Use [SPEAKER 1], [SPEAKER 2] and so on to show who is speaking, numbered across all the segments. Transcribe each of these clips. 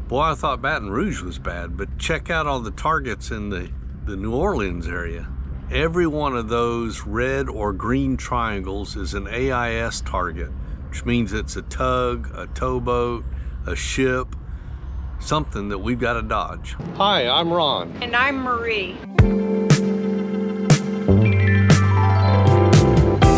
[SPEAKER 1] Boy, I thought Baton Rouge was bad, but check out all the targets in the New Orleans area. Every one of those red or green triangles is an AIS target, which means it's a tug, a towboat, a ship, something that we've got to dodge. Hi, I'm Ron.
[SPEAKER 2] And I'm Marie.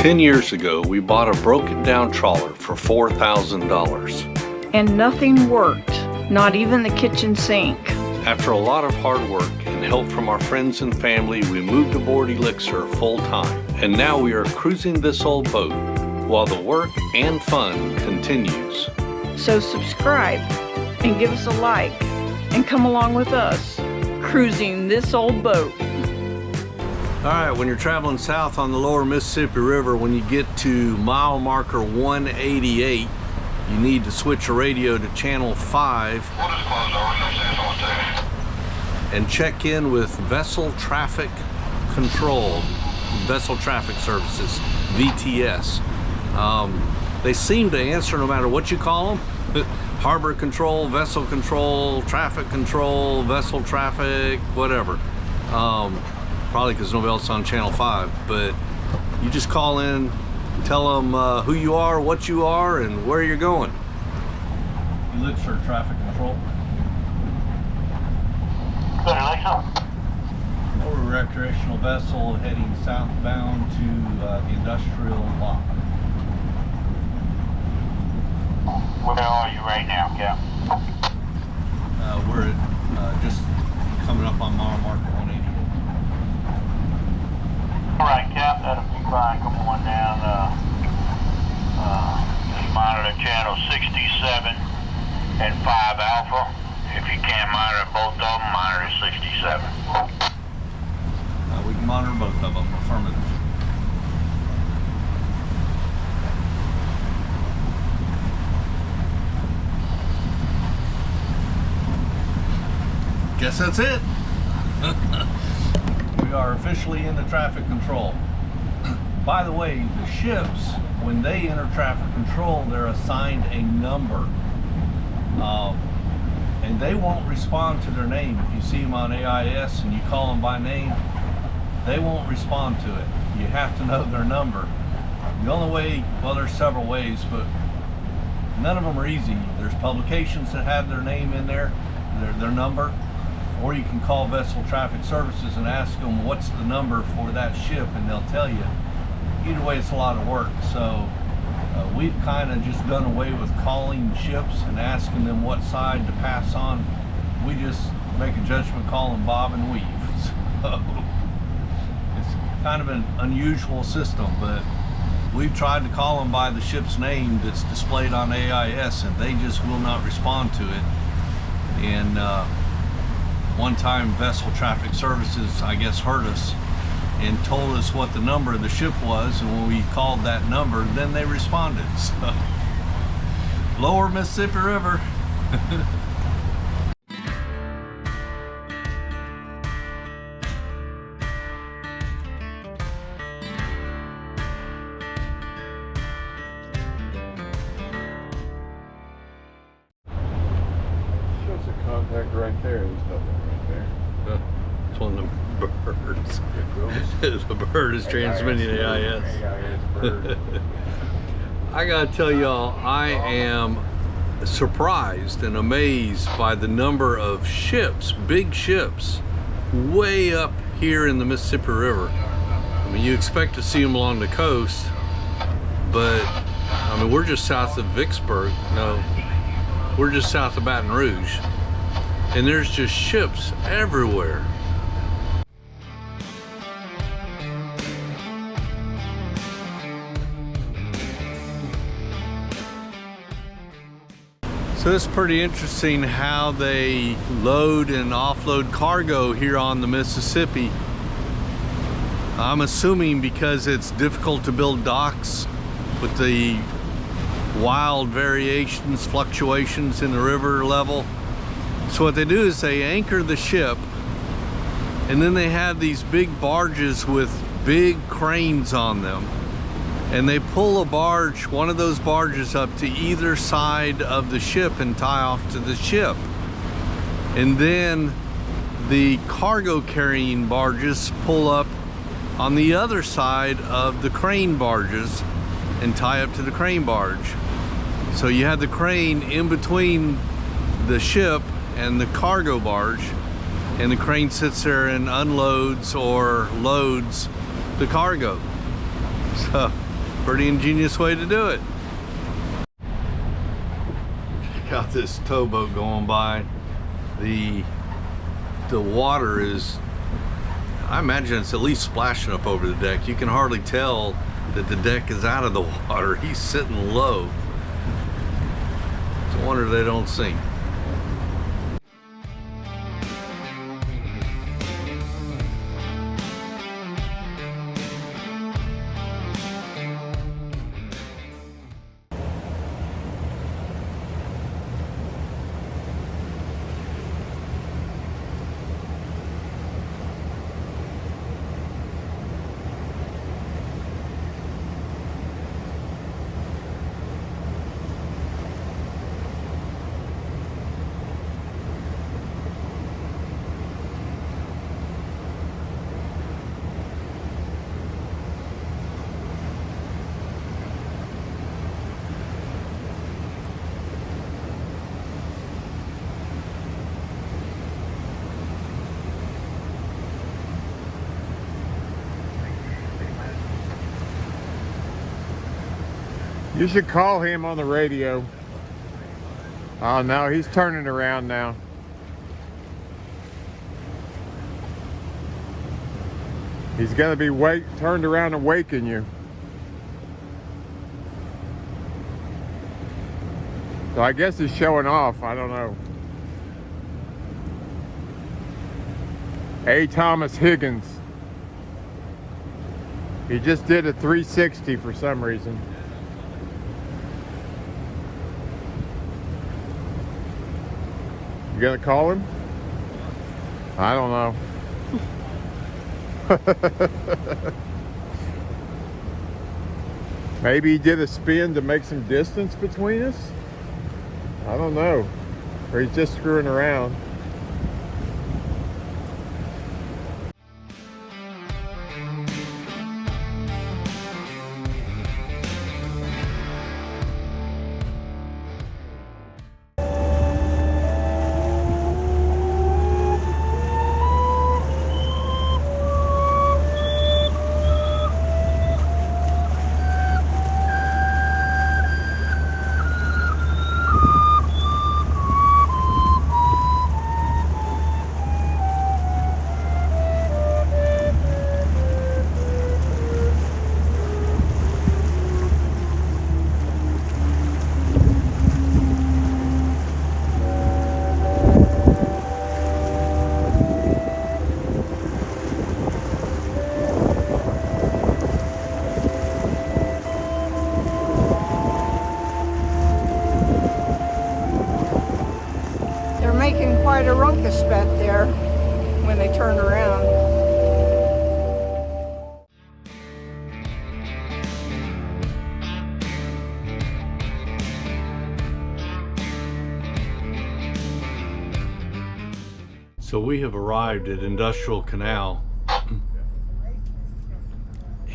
[SPEAKER 1] 10 years ago, we bought a broken down trawler for $4,000.
[SPEAKER 2] And nothing worked, not even the kitchen sink.
[SPEAKER 1] After a lot of hard work and help from our friends and family, we moved aboard Elixir full time. And now we are cruising this old boat while the work and fun continues.
[SPEAKER 2] So subscribe and give us a like and come along with us cruising this old boat.
[SPEAKER 1] All right, when you're traveling south on the lower Mississippi River, when you get to mile marker 188, you need to switch your radio to channel 5 and check in with Vessel Traffic Control, Vessel Traffic Services, VTS. They seem to answer no matter what you call them. Harbor control, vessel control, traffic control, vessel traffic, whatever. Probably because nobody else is on channel 5, but you just call in, tell them who you are, what you are, and where you're going. Elixir Traffic Control.
[SPEAKER 3] Good, Elixir.
[SPEAKER 1] We're a recreational vessel heading southbound to the industrial lock.
[SPEAKER 3] Where are you right now, Cap?
[SPEAKER 1] We're at, just coming up on mile marker 188.
[SPEAKER 3] Alright, Cap, that'll be fine. Come on down. Just monitor channel 67 and 5 Alpha. If you can't monitor both of them, monitor 67.
[SPEAKER 1] We can monitor both of them. Affirmative. Guess that's it. We are officially into traffic control. By the way, the ships, when they enter traffic control, they're assigned a number. And they won't respond to their name. If you see them on AIS and you call them by name, they won't respond to it. You have to know their number. The only way, well, there's several ways, but none of them are easy. There's publications that have their name in there, their number, or you can call Vessel Traffic Services and ask them what's the number for that ship, and they'll tell you. Either way, it's a lot of work. So we've kind of just done away with calling ships and asking them what side to pass on. We just make a judgment call and bob and weave. So it's kind of an unusual system, but we've tried to call them by the ship's name that's displayed on AIS, and they just will not respond to it. And one time Vessel Traffic Services, I guess, heard us and told us what the number of the ship was, and when we called that number, then they responded. So, lower Mississippi River.
[SPEAKER 4] Shows a contact right there. There's nothing right there.
[SPEAKER 1] It's one of them birds. The bird is transmitting AIS.
[SPEAKER 4] AIS bird.
[SPEAKER 1] I gotta tell y'all, I am surprised and amazed by the number of ships, big ships, way up here in the Mississippi River. I mean, you expect to see them along the coast, but I mean, we're just south of Vicksburg. No, we're just south of Baton Rouge, and there's just ships everywhere. So it's pretty interesting how they load and offload cargo here on the Mississippi. I'm assuming because it's difficult to build docks with the wild variations, fluctuations in the river level. So what they do is they anchor the ship, and then they have these big barges with big cranes on them. And they pull a barge, one of those barges, up to either side of the ship and tie off to the ship. And then the cargo carrying barges pull up on the other side of the crane barges and tie up to the crane barge. So you have the crane in between the ship and the cargo barge, and the crane sits there and unloads or loads the cargo. So, pretty ingenious way to do it. Check out this towboat going by. The water is, I imagine it's at least splashing up over the deck. You can hardly tell that the deck is out of the water. He's sitting low. It's a wonder they don't sink.
[SPEAKER 4] You should call him on the radio. Oh no, he's turning around now. He's gonna be turned around and waking you. So I guess he's showing off, I don't know. A. Thomas Higgins. He just did a 360 for some reason. You gonna call him? I don't know. Maybe he did a spin to make some distance between us? I don't know. Or he's just screwing around.
[SPEAKER 2] Making quite a ruckus back there when they turn around.
[SPEAKER 1] So we have arrived at Industrial Canal,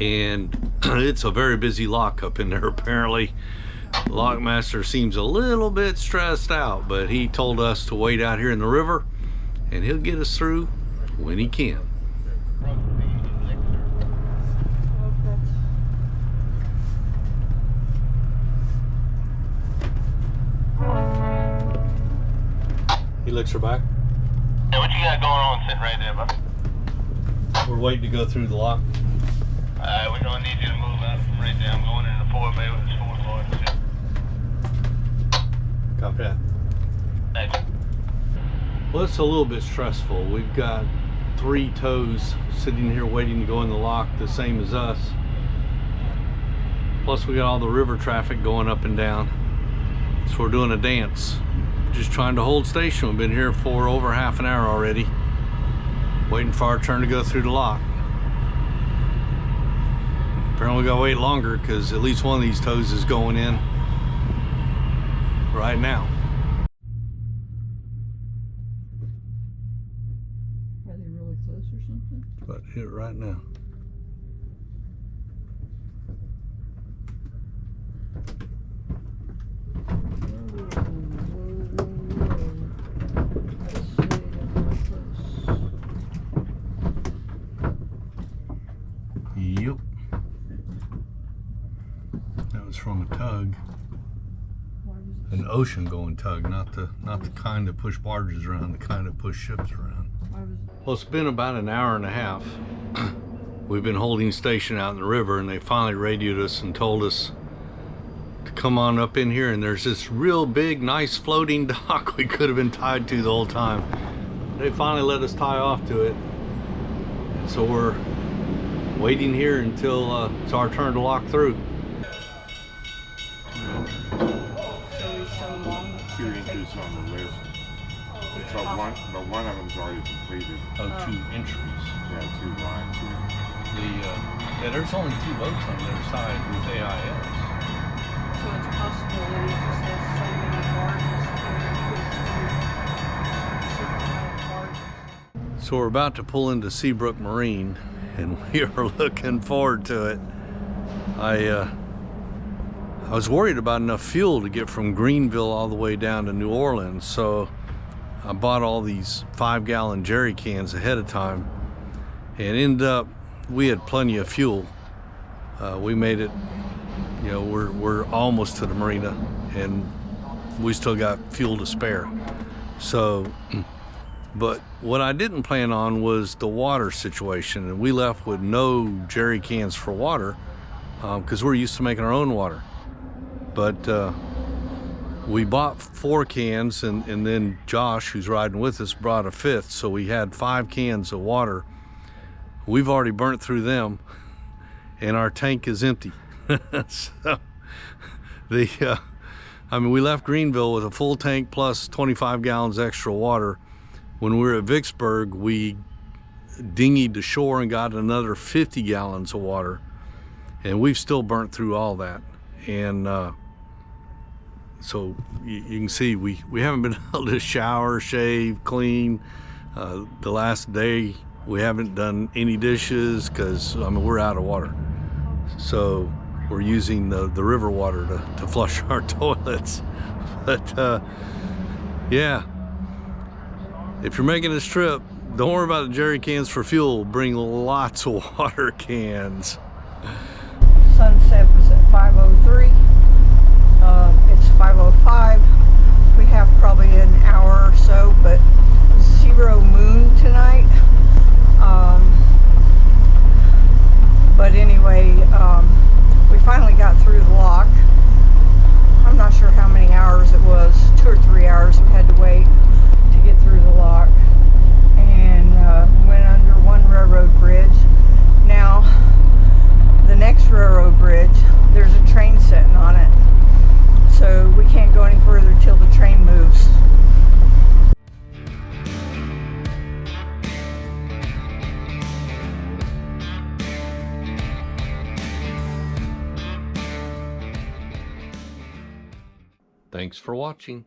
[SPEAKER 1] and it's a very busy lock up in there apparently. The lockmaster seems a little bit stressed out, but he told us to wait out here in the river and he'll get us through when he can. Elixir back?
[SPEAKER 3] Yeah, what you got going on sitting right there, bud?
[SPEAKER 1] We're waiting to go through the lock.
[SPEAKER 3] Alright, we're gonna need you to move out from right there. I'm going in the forward bay with this forward floor.
[SPEAKER 1] Copy that.
[SPEAKER 3] Thanks.
[SPEAKER 1] Well, it's a little bit stressful. We've got 3 tows sitting here waiting to go in the lock, the same as us. Plus we got all the river traffic going up and down. So we're doing a dance. Just trying to hold station. We've been here for over half an hour already, waiting for our turn to go through the lock. Apparently we gotta wait longer because at least one of these tows is going in right now.
[SPEAKER 2] Are they really close or something?
[SPEAKER 1] But hit right now. Yep. That was from a tug. An ocean going tug, not the kind that push barges around, the kind that push ships around. Well, it's been about an hour and a half. We've been holding station out in the river, and they finally radioed us and told us to come on up in here, and there's this real big, nice floating dock we could have been tied to the whole time. They finally let us tie off to it. And so we're waiting here until it's our turn to lock through.
[SPEAKER 4] 2 inches on the list. But one of them's already completed.
[SPEAKER 1] Oh, 2 entries.
[SPEAKER 4] Yeah, 2 lines.
[SPEAKER 1] Yeah, there's only 2 boats on the other side with AIS.
[SPEAKER 2] So it's possible that he just has so many barges and
[SPEAKER 1] So we're about to pull into Seabrook Marine, and we are looking forward to it. I was worried about enough fuel to get from Greenville all the way down to New Orleans, so I bought all these 5-gallon jerry cans ahead of time, and ended up we had plenty of fuel. We made it, you know, we're almost to the marina, and we still got fuel to spare. So, but what I didn't plan on was the water situation, and we left with no jerry cans for water because we're used to making our own water. But we bought 4 cans, and then Josh, who's riding with us, brought a 5th, so we had 5 cans of water. We've already burnt through them, and our tank is empty. So I mean, we left Greenville with a full tank plus 25 gallons extra water. When we were at Vicksburg, we dinghied to shore and got another 50 gallons of water, and we've still burnt through all that. And so you can see we haven't been able to shower, shave, clean. The last day we haven't done any dishes because, I mean, we're out of water. So we're using the river water to flush our toilets. But yeah, if you're making this trip, don't worry about the jerry cans for fuel. Bring lots of water cans.
[SPEAKER 2] Sunset was at 5:03. It's 5:05. We have probably an hour or so, but 0 moon tonight. But anyway, we finally got through the lock. I'm not sure how many hours it was, 2 or 3 hours we had to wait to get through the lock. And went under one railroad bridge. Now, the next railroad bridge, there's a train sitting on it. So we can't go any further till the train moves.
[SPEAKER 1] Thanks for watching.